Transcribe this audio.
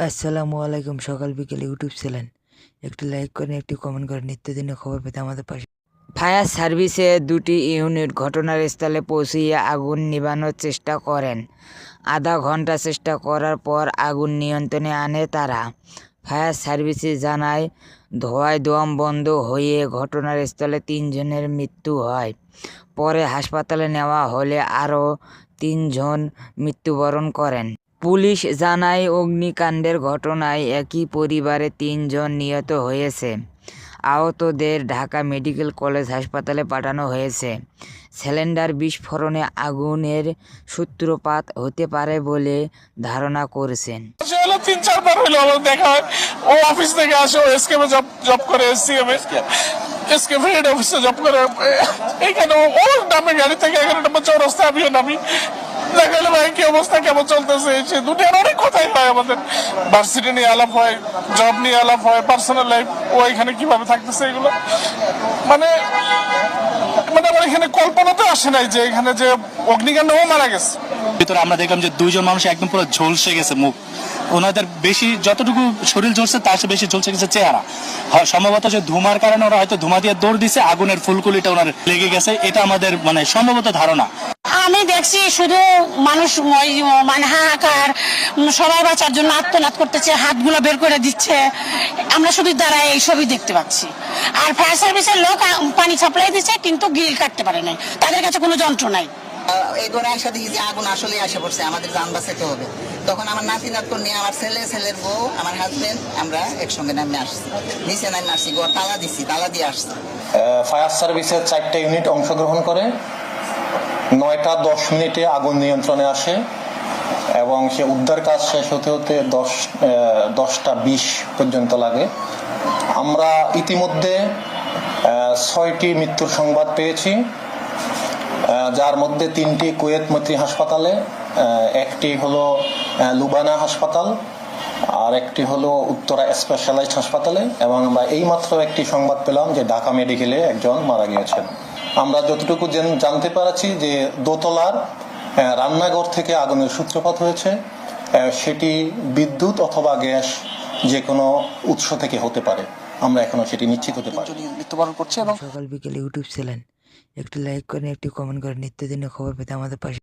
আসসালামু আলাইকুম। সকাল বিকেল ইউটিউব চ্যানেল, একটি লাইক করেন, একটি কমেন্ট করেন নিত্যদিনের খবর পেতে আমাদের পাশে। ফায়ার সার্ভিসে দুটি ইউনিট ঘটনাস্থলে পৌঁছিয়ে আগুন নিভানোর চেষ্টা করেন। আধা ঘন্টা চেষ্টা করার পর আগুন নিয়ন্ত্রণে আনে তারা। ফায়ার সার্ভিসে জানায়, ধোঁয়ায় দম বন্ধ হয়ে ঘটনাস্থলে 3 জনের মৃত্যু হয়। পরে হাসপাতালে নেওয়া হলে আরও 3 জন মৃত্যুবরণ করেন। পুলিশ জানায়, অগ্নিকাণ্ডের ঘটনায় একই পরিবারে 3 জন নিহত হয়েছে। আহতদের ঢাকা মেডিকেল কলেজ হাসপাতালে পাঠানো হয়েছে। সিলিন্ডার বিস্ফোরণে আগুনের সূত্রপাত হতে পারে বলে ধারণা করছেন। 3-4 বার হলো আমার দেখা হয়। ও অফিস থেকে আসে, ও এসকেমে জব করে, এসকেমে হেড অফিসে জব করে। এখানে ওর নামে গাড়ি থেকে 11 নম্বর চৌরাস্তা আমিও নামি। দেখা গেলো ভাই কি অবস্থা, কেমন চলতেছে, সে দুনিয়ার অনেক কথাই হয়। আমাদের ভার্সিটি নিয়ে আলাপ হয়, জব নিয়ে আলাপ হয়, পার্সোনাল লাইফ, ও এখানে কিভাবে থাকতেছে, এগুলো মানে মানে আমার এখানে কল্পনাতে আসে নাই যে এখানে যে অগ্নিকাণ্ডে ও মারা গেছে। ভিতরে আমরা দেখলাম যে 2 জন মানুষ একদম পুরো ঝলসে গেছে মুখ। ওনাদের বেশি যতটুকু শরীর ঝলসে তার চেয়ে বেশি ঝলসে গেছে চেহারা। সম্ভবত যে ধুমার কারণে ওরা হয়তো ধুমা দিয়ে দৌড় দিছে, আগুনের ফুলকুলিটা ওনার লেগে গেছে, এটা আমাদের মানে সম্ভবত ধারণা। আমি দেখছি শুধু মানুষ মানে হাহাকার, সবাই বাঁচার জন্য আত্মনাদ করতেছে, হাতগুলো বের করে দিচ্ছে। আমরা শুধু দাঁড়ায় এই ছবি দেখতে পাচ্ছি। আর ফায়ার সার্ভিসের লোক পানি সাপ্লাই দিচ্ছে, কিন্তু গ্রিল কাটতে পারে নাই, তাদের কাছে কোনো যন্ত্র নাই। এই ঘরে আসা দেখি যে আগুন আসলে আসে পড়ছে, আমাদের যান বাঁচাতে হবে। তখন আমার নাতি নাতক নিয়ে আমার ছেলের বউ, আমার হাজবেন্ড, আমরা একসঙ্গে নামে আসছি, নিচে নামে আসছি, ঘর তালা দিচ্ছি, তালা দিয়ে আসছি। ফায়ার সার্ভিসের 4টা ইউনিট অংশগ্রহণ করে 9টা 10 মিনিটে আগুন নিয়ন্ত্রণে আসে এবং সে উদ্ধার কাজ শেষ হতে হতে 10টা 20 পর্যন্ত লাগে। আমরা ইতিমধ্যে 6টি মৃত্যুর সংবাদ পেয়েছি, যার মধ্যে 3টি কুয়েত মৈত্রী হাসপাতালে, একটি হলো লুবানা হাসপাতাল, আর একটি হলো উত্তরা স্পেশালাইজড হাসপাতালে, এবং আমরা এইমাত্র একটি সংবাদ পেলাম যে ঢাকা মেডিকেলে একজন মারা গিয়েছেন। আমরা যতটুকু জানতে পারছি যে দোতলার রান্নাঘর থেকে আগুনের সূত্রপাত হয়েছে, সেটি বিদ্যুৎ অথবা গ্যাস যে কোনো উৎস থেকে হতে পারে। আমরা এখনো সেটি নিশ্চিত হতে পারি। মৃত্যুবরণ করছে এবং সকাল বিকেল ইউটিউব চ্যানেল, একটি লাইক করেন, একটি কমেন্ট করেন নিত্যদিনের খবর পেতে আমাদের পাশে।